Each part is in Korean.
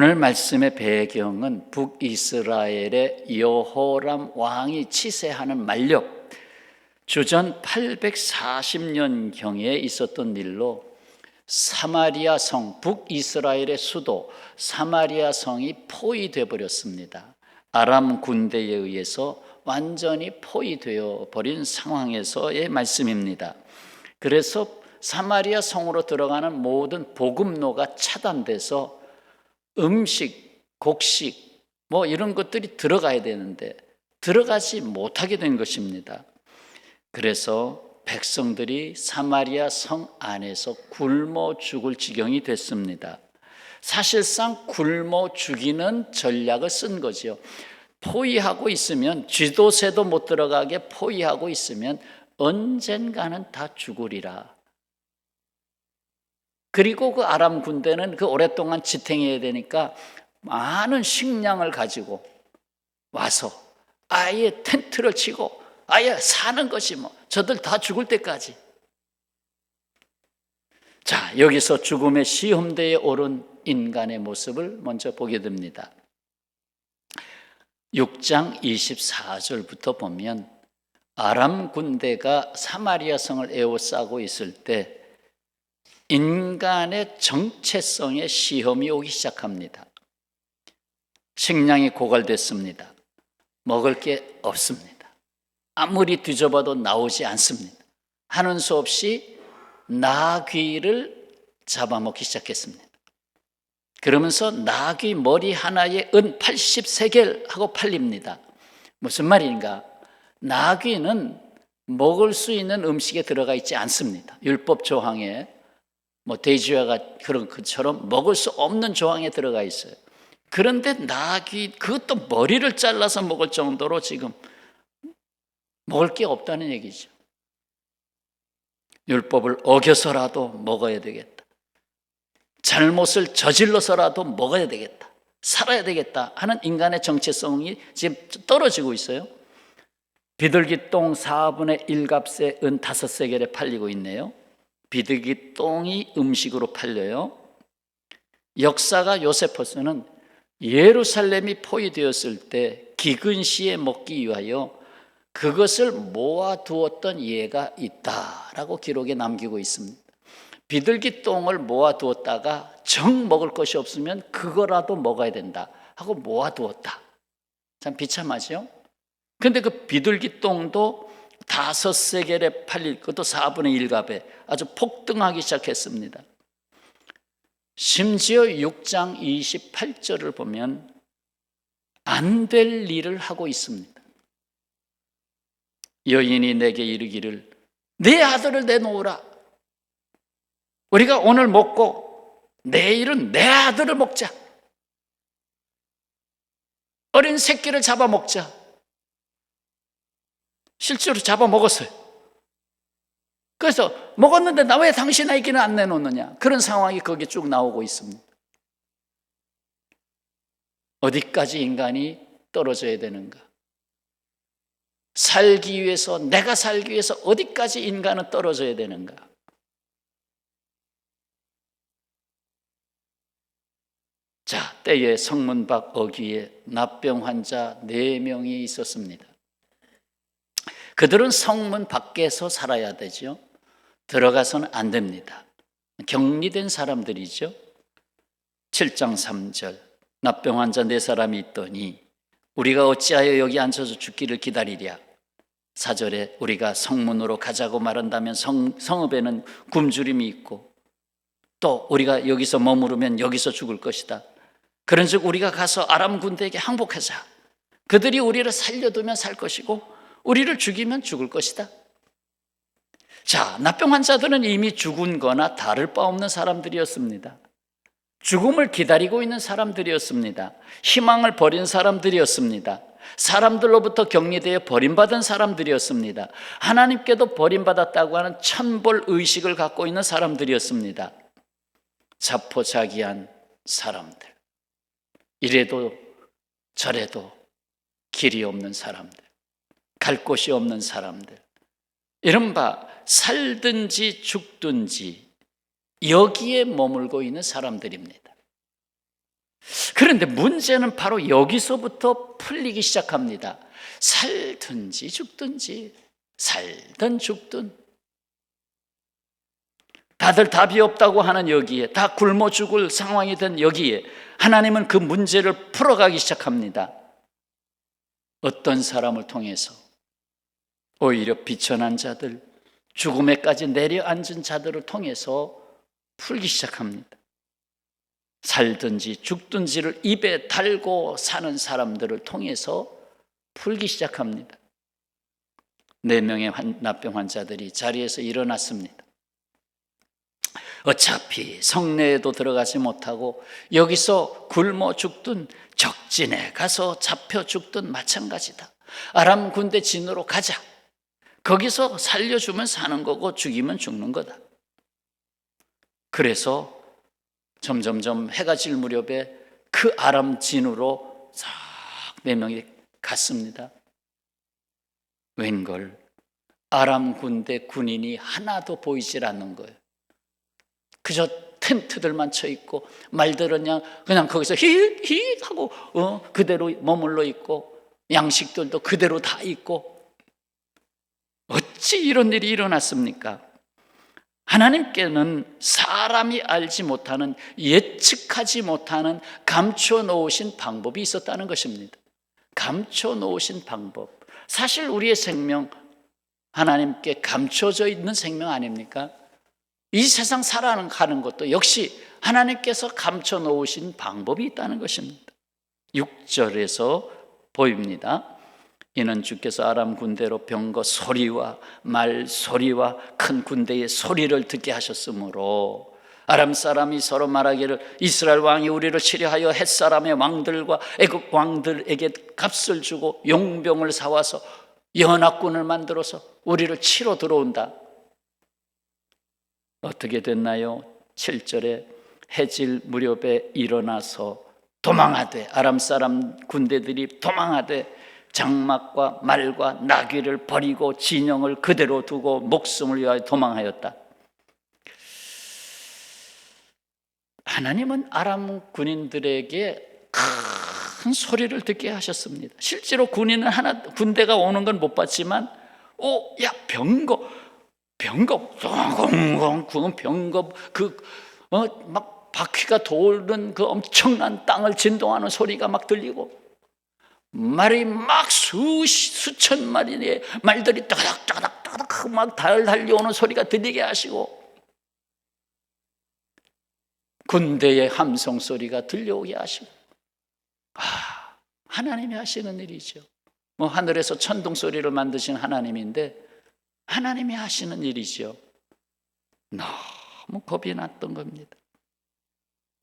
오늘 말씀의 배경은 북이스라엘의 여호람 왕이 치세하는 만력, 주전 840년경에 있었던 일로 사마리아 성, 북이스라엘의 수도 사마리아 성이 포위되어 버렸습니다. 아람 군대에 의해서 완전히 포위되어 버린 상황에서의 말씀입니다. 그래서 사마리아 성으로 들어가는 모든 보급로가 차단돼서 음식, 곡식 이런 것들이 들어가야 되는데 들어가지 못하게 된 것입니다. 그래서 백성들이 사마리아 성 안에서 굶어 죽을 지경이 됐습니다. 사실상 굶어 죽이는 전략을 쓴 거죠. 포위하고 있으면, 쥐도새도 못 들어가게 포위하고 있으면 언젠가는 다 죽으리라. 그리고 그 아람 군대는 그 오랫동안 지탱해야 되니까 많은 식량을 가지고 와서 아예 텐트를 치고 아예 사는 것이 저들 다 죽을 때까지. 자, 여기서 죽음의 시험대에 오른 인간의 모습을 먼저 보게 됩니다. 6장 24절부터 보면 아람 군대가 사마리아 성을 에워싸고 있을 때 인간의 정체성에 시험이 오기 시작합니다. 식량이 고갈됐습니다. 먹을 게 없습니다. 아무리 뒤져봐도 나오지 않습니다. 하는 수 없이 나귀를 잡아먹기 시작했습니다. 그러면서 나귀 머리 하나에 은 80세겔 하고 팔립니다. 무슨 말인가? 나귀는 먹을 수 있는 음식에 들어가 있지 않습니다. 율법 조항에 돼지와 그런 것처럼 먹을 수 없는 조항에 들어가 있어요. 그런데 나귀, 그것도 머리를 잘라서 먹을 정도로 지금 먹을 게 없다는 얘기죠. 율법을 어겨서라도 먹어야 되겠다. 잘못을 저질러서라도 먹어야 되겠다. 살아야 되겠다 하는 인간의 정체성이 지금 떨어지고 있어요. 비둘기 똥 4분의 1값에 은 5세겔에 팔리고 있네요. 비둘기 똥이 음식으로 팔려요. 역사가 요세포스는 예루살렘이 포위되었을 때 기근 시에 먹기 위하여 그것을 모아두었던 예가 있다라고 기록에 남기고 있습니다. 비둘기 똥을 모아두었다가 정 먹을 것이 없으면 그거라도 먹어야 된다 하고 모아두었다. 참 비참하죠? 근데 그 비둘기 똥도 5세겔에 팔릴 것도 4분의 1값에 아주 폭등하기 시작했습니다. 심지어 6장 28절을 보면 안 될 일을 하고 있습니다. 여인이 내게 이르기를 내 아들을 내놓으라. 우리가 오늘 먹고 내일은 내 아들을 먹자. 어린 새끼를 잡아먹자. 실제로 잡아먹었어요. 그래서 먹었는데 나 왜 당신 아기는 안 내놓느냐, 그런 상황이 거기에 쭉 나오고 있습니다. 어디까지 인간이 떨어져야 되는가? 살기 위해서, 내가 살기 위해서 어디까지 인간은 떨어져야 되는가? 자, 때에 성문 밖 어귀에 납병 환자 4명이 있었습니다. 그들은 성문 밖에서 살아야 되죠. 들어가서는 안 됩니다. 격리된 사람들이죠. 7장 3절 납병 환자 4사람이 있더니 우리가 어찌하여 여기 앉아서 죽기를 기다리랴. 4절에 우리가 성문으로 가자고 말한다면 성읍에는 굶주림이 있고 또 우리가 여기서 머무르면 여기서 죽을 것이다. 그런즉 우리가 가서 아람 군대에게 항복하자. 그들이 우리를 살려두면 살 것이고 우리를 죽이면 죽을 것이다. 자, 납병 환자들은 이미 죽은 거나 다를 바 없는 사람들이었습니다. 죽음을 기다리고 있는 사람들이었습니다. 희망을 버린 사람들이었습니다. 사람들로부터 격리되어 버림받은 사람들이었습니다. 하나님께도 버림받았다고 하는 천벌 의식을 갖고 있는 사람들이었습니다. 자포자기한 사람들, 이래도 저래도 길이 없는 사람들, 갈 곳이 없는 사람들, 이른바 살든지 죽든지 여기에 머물고 있는 사람들입니다. 그런데 문제는 바로 여기서부터 풀리기 시작합니다. 살든지 죽든지, 살든 죽든, 다들 답이 없다고 하는 여기에, 다 굶어 죽을 상황이 된 여기에 하나님은 그 문제를 풀어가기 시작합니다. 어떤 사람을 통해서? 오히려 비천한 자들, 죽음에까지 내려앉은 자들을 통해서 풀기 시작합니다. 살든지 죽든지를 입에 달고 사는 사람들을 통해서 풀기 시작합니다. 4명의 납병 환자들이 자리에서 일어났습니다. 어차피 성내에도 들어가지 못하고 여기서 굶어 죽든 적진에 가서 잡혀 죽든 마찬가지다. 아람 군대 진으로 가자. 거기서 살려주면 사는 거고 죽이면 죽는 거다. 그래서 점점점 해가 질 무렵에 그 아람 진으로 싹 4명이 갔습니다. 웬걸 아람 군대 군인이 하나도 보이질 않는 거예요. 그저 텐트들만 쳐 있고 말들은 그냥 거기서 히히 하고 그대로 머물러 있고 양식들도 그대로 다 있고. 어찌 이런 일이 일어났습니까? 하나님께는 사람이 알지 못하는, 예측하지 못하는 감춰 놓으신 방법이 있었다는 것입니다. 감춰 놓으신 방법. 사실 우리의 생명 하나님께 감춰져 있는 생명 아닙니까? 이 세상 살아가는 것도 역시 하나님께서 감춰 놓으신 방법이 있다는 것입니다. 6절에서 보입니다. 이는 주께서 아람 군대로 병거 소리와 말 소리와 큰 군대의 소리를 듣게 하셨으므로 아람 사람이 서로 말하기를 이스라엘 왕이 우리를 치려하여 헷 사람의 왕들과 애국 왕들에게 값을 주고 용병을 사와서 연합군을 만들어서 우리를 치러 들어온다. 어떻게 됐나요? 7절에 해질 무렵에 일어나서 도망하되, 아람 사람 군대들이 도망하되 장막과 말과 나귀를 버리고 진영을 그대로 두고 목숨을 위하여 도망하였다. 하나님은 아람 군인들에게 큰 소리를 듣게 하셨습니다. 실제로 군인은 군대가 오는 건 못 봤지만, 야 병거 꽁꽁 병거 막 바퀴가 도는 그 엄청난 땅을 진동하는 소리가 막 들리고, 말이 막 수천 마리의 말들이 따닥따닥따닥 막 달려오는 소리가 들리게 하시고, 군대의 함성 소리가 들려오게 하시고. 하나님이 하시는 일이죠. 하늘에서 천둥 소리를 만드신 하나님인데 하나님이 하시는 일이죠. 너무 겁이 났던 겁니다.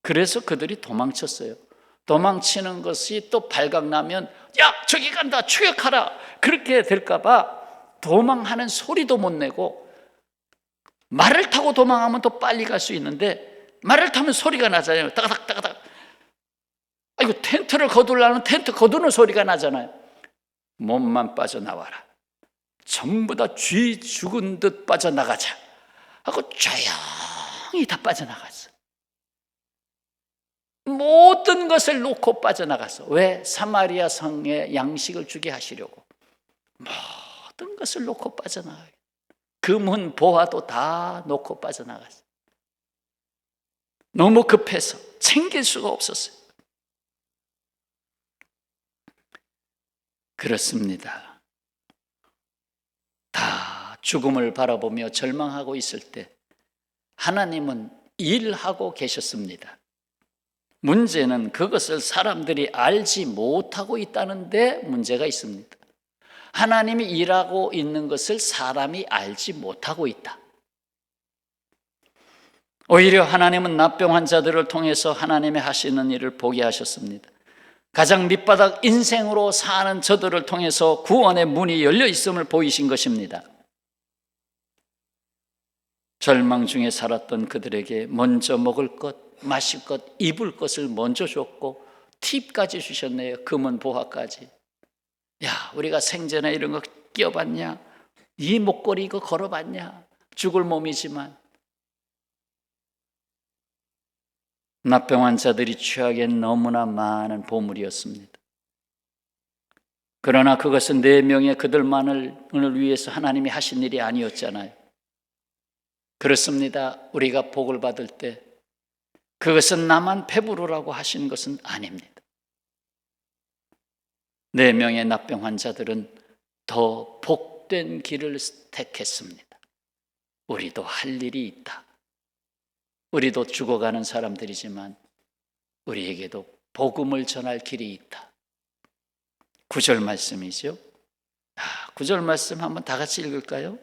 그래서 그들이 도망쳤어요. 도망치는 것이 또 발각나면 저기 간다, 추격하라, 그렇게 될까봐 도망하는 소리도 못 내고, 말을 타고 도망하면 또 빨리 갈 수 있는데 말을 타면 소리가 나잖아요. 따가닥따가닥. 텐트를 거두려면 텐트 거두는 소리가 나잖아요. 몸만 빠져나와라, 전부 다 쥐 죽은 듯 빠져나가자 하고 조용히 다 빠져나갔어. 모든 것을 놓고 빠져나갔어. 왜? 사마리아 성에 양식을 주게 하시려고. 모든 것을 놓고 빠져나가요. 금은 보화도 다 놓고 빠져나갔어. 너무 급해서 챙길 수가 없었어요. 그렇습니다. 다 죽음을 바라보며 절망하고 있을 때 하나님은 일하고 계셨습니다. 문제는 그것을 사람들이 알지 못하고 있다는 데 문제가 있습니다. 하나님이 일하고 있는 것을 사람이 알지 못하고 있다. 오히려 하나님은 납병 환자들을 통해서 하나님의 하시는 일을 보게 하셨습니다. 가장 밑바닥 인생으로 사는 저들을 통해서 구원의 문이 열려 있음을 보이신 것입니다. 절망 중에 살았던 그들에게 먼저 먹을 것, 마실 것, 입을 것을 먼저 줬고 팁까지 주셨네요. 금은 보화까지. 우리가 생전에 이런 거 끼워봤냐? 이 목걸이 이거 걸어봤냐? 죽을 몸이지만. 납병 환자들이 취하기엔 너무나 많은 보물이었습니다. 그러나 그것은 4명의 그들만을 위해서 하나님이 하신 일이 아니었잖아요. 그렇습니다. 우리가 복을 받을 때 그것은 나만 배부르라고 하신 것은 아닙니다. 4명의 납병 환자들은 더 복된 길을 택했습니다. 우리도 할 일이 있다. 우리도 죽어가는 사람들이지만 우리에게도 복음을 전할 길이 있다. 9절 말씀이죠. 9절 말씀 한번 다 같이 읽을까요?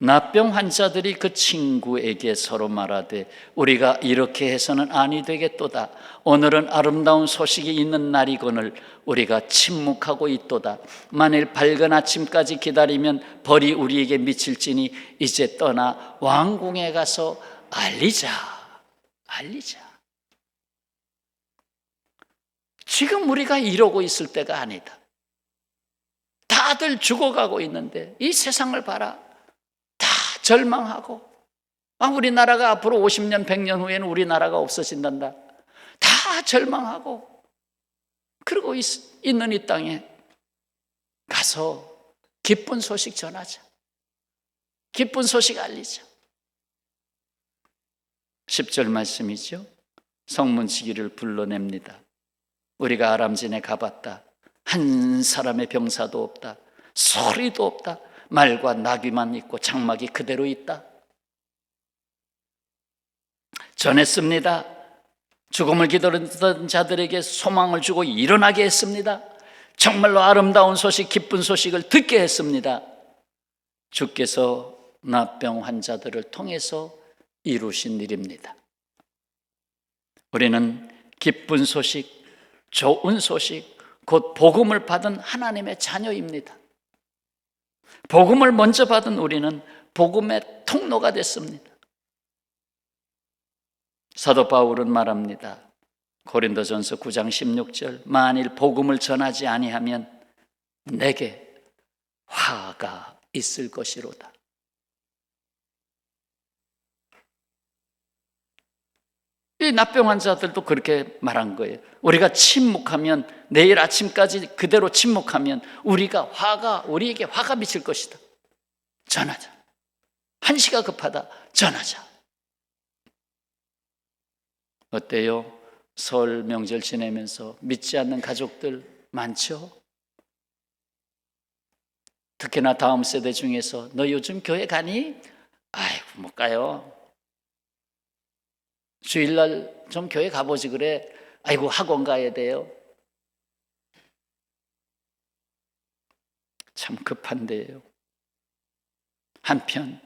납병 환자들이 그 친구에게 서로 말하되 우리가 이렇게 해서는 아니 되겠도다. 오늘은 아름다운 소식이 있는 날이거늘 우리가 침묵하고 있도다. 만일 밝은 아침까지 기다리면 벌이 우리에게 미칠지니 이제 떠나 왕궁에 가서 알리자. 지금 우리가 이러고 있을 때가 아니다. 다들 죽어가고 있는데 이 세상을 봐라. 다 절망하고 우리나라가 앞으로 50년 100년 후에는 우리나라가 없어진단다. 다 절망하고 그러고 있는 이 땅에 가서 기쁜 소식 전하자. 기쁜 소식 알리자. 10절 말씀이죠. 성문지기를 불러냅니다. 우리가 아람진에 가봤다. 한 사람의 병사도 없다. 소리도 없다. 말과 나귀만 있고 장막이 그대로 있다. 전했습니다. 죽음을 기다리던 자들에게 소망을 주고 일어나게 했습니다. 정말로 아름다운 소식, 기쁜 소식을 듣게 했습니다. 주께서 납병 환자들을 통해서 이루신 일입니다. 우리는 기쁜 소식, 좋은 소식, 곧 복음을 받은 하나님의 자녀입니다. 복음을 먼저 받은 우리는 복음의 통로가 됐습니다. 사도 바울은 말합니다. 고린도전서 9장 16절 만일 복음을 전하지 아니하면 내게 화가 있을 것이로다. 이 납병 환자들도 그렇게 말한 거예요. 우리가 침묵하면 내일 아침까지 그대로 침묵하면 우리에게 화가 미칠 것이다. 전하자. 한시가 급하다. 전하자. 어때요? 설 명절 지내면서 믿지 않는 가족들 많죠? 특히나 다음 세대 중에서 너 요즘 교회 가니? 아이고 못 가요. 주일날 좀 교회 가보지 그래. 아이고 학원 가야 돼요. 참 급한데요. 한편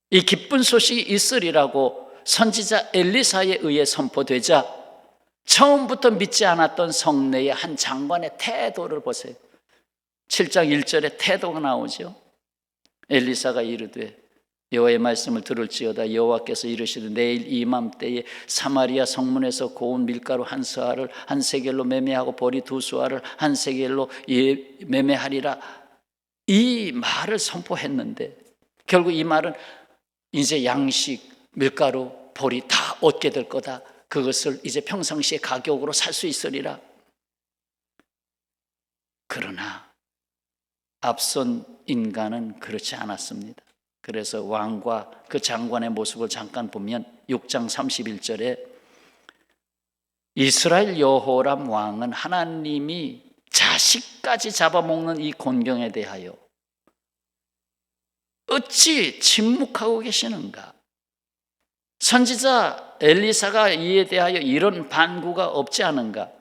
이 기쁜 소식이 있으리라고 선지자 엘리사에 의해 선포되자 처음부터 믿지 않았던 성내의 한 장관의 태도를 보세요. 7장 1절에 태도가 나오죠. 엘리사가 이르되 여호와의 말씀을 들을지어다. 여호와께서 이르시되 내일 이맘때에 사마리아 성문에서 고운 밀가루 한 스아를 한 세겔로 매매하고 보리 2수아를 한 세겔로 매매하리라. 이 말을 선포했는데 결국 이 말은 이제 양식, 밀가루, 보리 다 얻게 될 거다. 그것을 이제 평상시에 가격으로 살 수 있으리라. 그러나 앞선 인간은 그렇지 않았습니다. 그래서 왕과 그 장관의 모습을 잠깐 보면 6장 31절에 이스라엘 여호람 왕은 하나님이 자식까지 잡아먹는 이 곤경에 대하여 어찌 침묵하고 계시는가? 선지자 엘리사가 이에 대하여 이런 반구가 없지 않은가?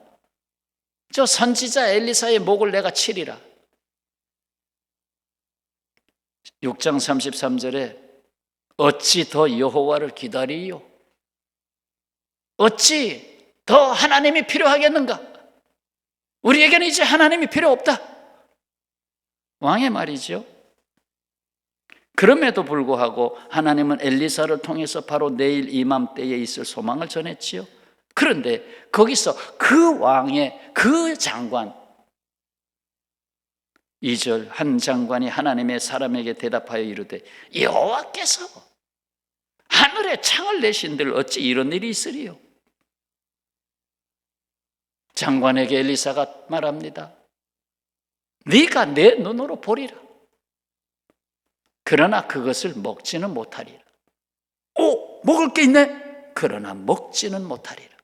저 선지자 엘리사의 목을 내가 치리라. 6장 33절에 어찌 더 여호와를 기다리요? 어찌 더 하나님이 필요하겠는가? 우리에게는 이제 하나님이 필요 없다. 왕의 말이죠. 그럼에도 불구하고 하나님은 엘리사를 통해서 바로 내일 이맘때에 있을 소망을 전했지요. 그런데 거기서 그 왕의 그 장관 2절 한 장관이 하나님의 사람에게 대답하여 이르되 여호와께서 하늘에 창을 내신들 어찌 이런 일이 있으리요? 장관에게 엘리사가 말합니다. 네가 내 눈으로 보리라. 그러나 그것을 먹지는 못하리라. 오, 먹을 게 있네. 그러나 먹지는 못하리라.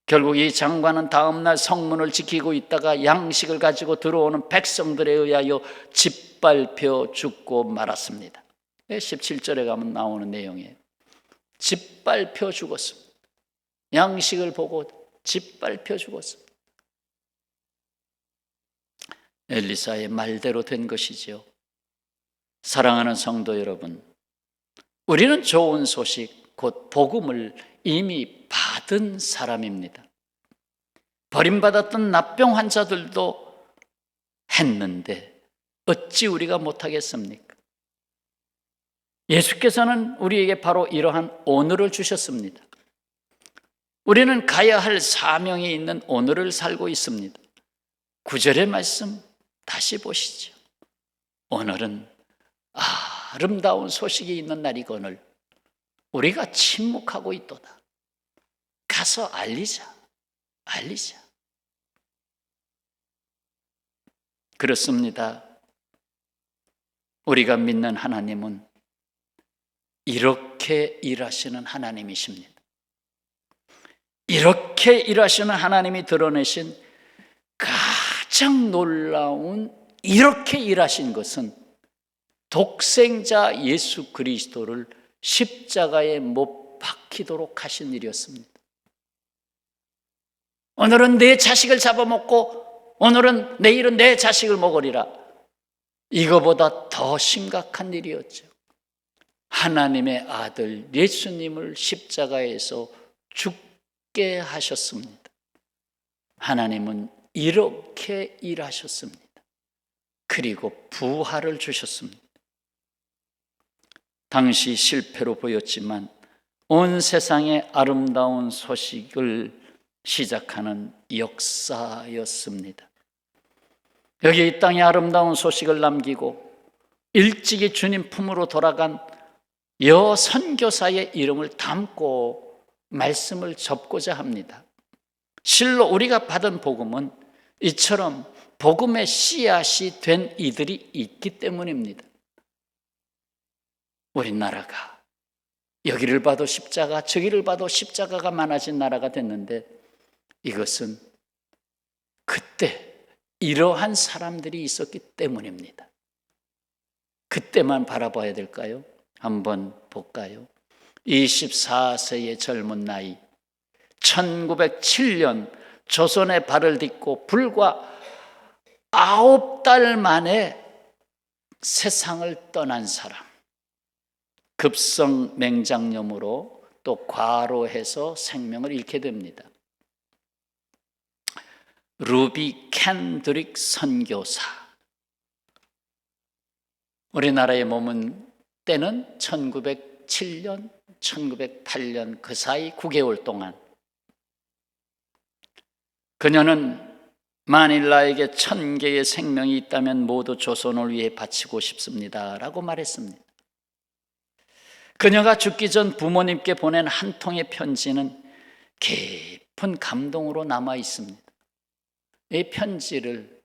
결국 이 장관은 다음날 성문을 지키고 있다가 양식을 가지고 들어오는 백성들에 의하여 짓밟혀 죽고 말았습니다. 17절에 가면 나오는 내용이에요. 짓밟혀 죽었습니다. 양식을 보고 짓밟혀 죽었습니다. 엘리사의 말대로 된 것이죠. 사랑하는 성도 여러분, 우리는 좋은 소식, 곧 복음을 이미 받은 사람입니다. 버림받았던 납병 환자들도 했는데 어찌 우리가 못하겠습니까? 예수께서는 우리에게 바로 이러한 오늘을 주셨습니다. 우리는 가야 할 사명이 있는 오늘을 살고 있습니다. 9절의 말씀 다시 보시죠. 오늘은 아름다운 소식이 있는 날이거늘 우리가 침묵하고 있도다. 가서 알리자. 그렇습니다. 우리가 믿는 하나님은 이렇게 일하시는 하나님이십니다. 이렇게 일하시는 하나님이 드러내신 가장 놀라운 이렇게 일하신 것은 독생자 예수 그리스도를 십자가에 못 박히도록 하신 일이었습니다. 오늘은 내 자식을 잡아먹고 오늘은 내일은 내 자식을 먹으리라. 이거보다 더 심각한 일이었죠. 하나님의 아들 예수님을 십자가에서 죽게 하셨습니다. 하나님은 이렇게 일하셨습니다. 그리고 부활을 주셨습니다. 당시 실패로 보였지만 온 세상에 아름다운 소식을 시작하는 역사였습니다. 여기 이 땅에 아름다운 소식을 남기고 일찍이 주님 품으로 돌아간 여 선교사의 이름을 담고 말씀을 접고자 합니다. 실로 우리가 받은 복음은 이처럼 복음의 씨앗이 된 이들이 있기 때문입니다. 우리나라가 여기를 봐도 십자가, 저기를 봐도 십자가가 많아진 나라가 됐는데 이것은 그때 이러한 사람들이 있었기 때문입니다. 그때만 바라봐야 될까요? 한번 볼까요? 24세의 젊은 나이, 1907년 조선에 발을 딛고 불과 9달 만에 세상을 떠난 사람, 급성 맹장염으로 또 과로해서 생명을 잃게 됩니다. 루비 캔드릭 선교사. 우리나라에 머문 때는 1907년, 1908년 그 사이 9개월 동안 그녀는 만일 나에게 1000개의 생명이 있다면 모두 조선을 위해 바치고 싶습니다 라고 말했습니다. 그녀가 죽기 전 부모님께 보낸 한 통의 편지는 깊은 감동으로 남아 있습니다. 이 편지를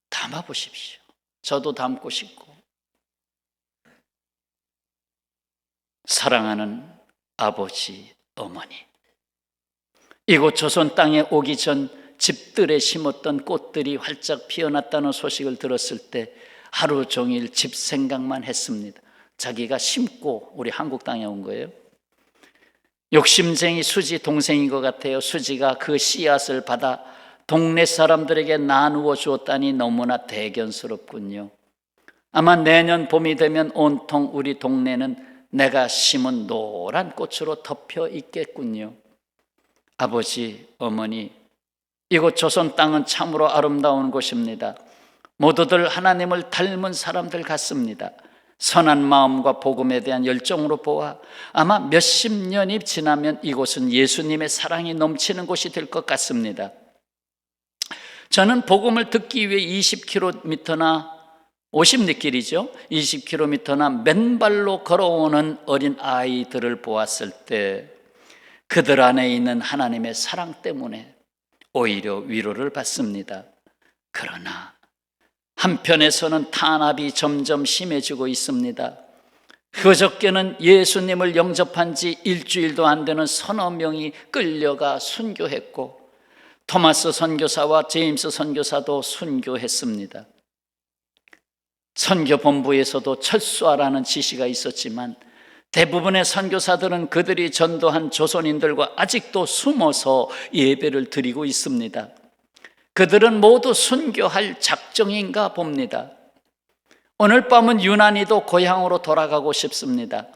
담아 보십시오. 저도 담고 싶고. 사랑하는 아버지, 어머니, 이곳 조선 땅에 오기 전 집들에 심었던 꽃들이 활짝 피어났다는 소식을 들었을 때 하루 종일 집 생각만 했습니다. 자기가 심고 우리 한국 땅에 온 거예요. 욕심쟁이 수지 동생인 것 같아요. 수지가 그 씨앗을 받아 동네 사람들에게 나누어 주었다니 너무나 대견스럽군요. 아마 내년 봄이 되면 온통 우리 동네는 내가 심은 노란 꽃으로 덮여 있겠군요. 아버지, 어머니, 이곳 조선 땅은 참으로 아름다운 곳입니다. 모두들 하나님을 닮은 사람들 같습니다. 선한 마음과 복음에 대한 열정으로 보아 아마 몇십 년이 지나면 이곳은 예수님의 사랑이 넘치는 곳이 될 것 같습니다. 저는 복음을 듣기 위해 20km나 50리길이죠. 20km나 맨발로 걸어오는 어린 아이들을 보았을 때 그들 안에 있는 하나님의 사랑 때문에 오히려 위로를 받습니다. 그러나 한편에서는 탄압이 점점 심해지고 있습니다. 그저께는 예수님을 영접한 지 일주일도 안 되는 서너 명이 끌려가 순교했고, 토마스 선교사와 제임스 선교사도 순교했습니다. 선교본부에서도 철수하라는 지시가 있었지만 대부분의 선교사들은 그들이 전도한 조선인들과 아직도 숨어서 예배를 드리고 있습니다. 그들은 모두 순교할 작정인가 봅니다. 오늘 밤은 유난히도 고향으로 돌아가고 싶습니다.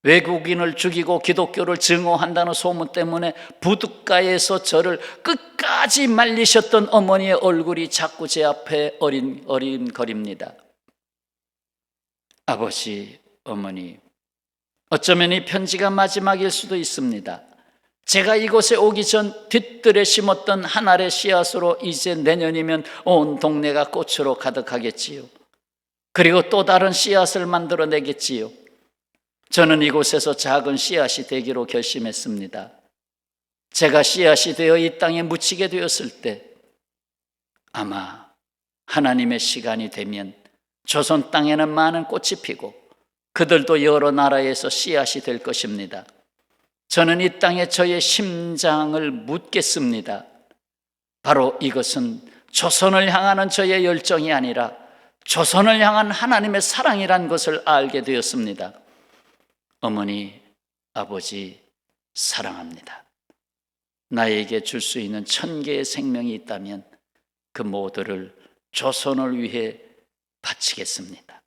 외국인을 죽이고 기독교를 증오한다는 소문 때문에 부둣가에서 저를 끝까지 말리셨던 어머니의 얼굴이 자꾸 제 앞에 어린거립니다. 아버지, 어머니, 어쩌면 이 편지가 마지막일 수도 있습니다. 제가 이곳에 오기 전 뒷뜰에 심었던 한 알의 씨앗으로 이제 내년이면 온 동네가 꽃으로 가득하겠지요. 그리고 또 다른 씨앗을 만들어내겠지요. 저는 이곳에서 작은 씨앗이 되기로 결심했습니다. 제가 씨앗이 되어 이 땅에 묻히게 되었을 때 아마 하나님의 시간이 되면 조선 땅에는 많은 꽃이 피고 그들도 여러 나라에서 씨앗이 될 것입니다. 저는 이 땅에 저의 심장을 묻겠습니다. 바로 이것은 조선을 향하는 저의 열정이 아니라 조선을 향한 하나님의 사랑이란 것을 알게 되었습니다. 어머니, 아버지, 사랑합니다. 나에게 줄 수 있는 1000개의 생명이 있다면 그 모두를 조선을 위해 바치겠습니다.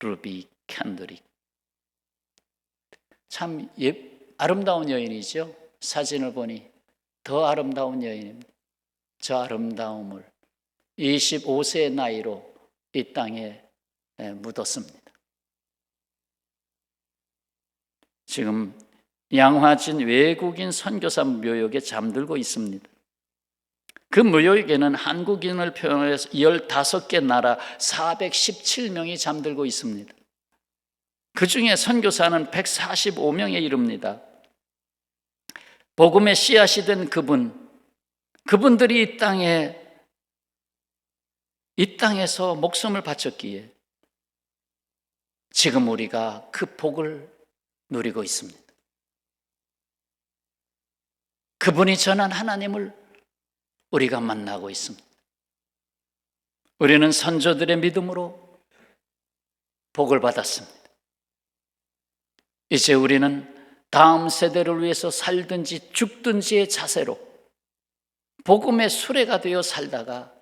루비 캔드릭. 참 아름다운 여인이죠. 사진을 보니 더 아름다운 여인입니다. 저 아름다움을 25세의 나이로 이 땅에 묻었습니다. 지금 양화진 외국인 선교사 묘역에 잠들고 있습니다. 그 묘역에는 한국인을 표현해서 15개 나라 417명이 잠들고 있습니다. 그 중에 선교사는 145명에 이릅니다. 복음의 씨앗이 된 그분들이 이 땅에서 목숨을 바쳤기에 지금 우리가 그 복을 누리고 있습니다. 그분이 전한 하나님을 우리가 만나고 있습니다. 우리는 선조들의 믿음으로 복을 받았습니다. 이제 우리는 다음 세대를 위해서 살든지 죽든지의 자세로 복음의 수레가 되어 살다가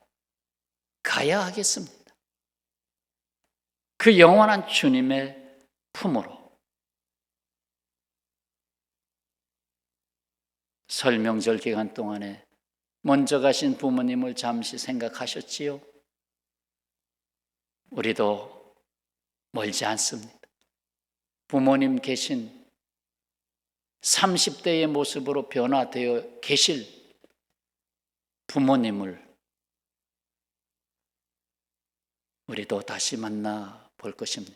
가야 하겠습니다. 그 영원한 주님의 품으로. 설 명절 기간 동안에 먼저 가신 부모님을 잠시 생각하셨지요? 우리도 멀지 않습니다. 부모님 계신 30대의 모습으로 변화되어 계실 부모님을 우리도 다시 만나 볼 것입니다.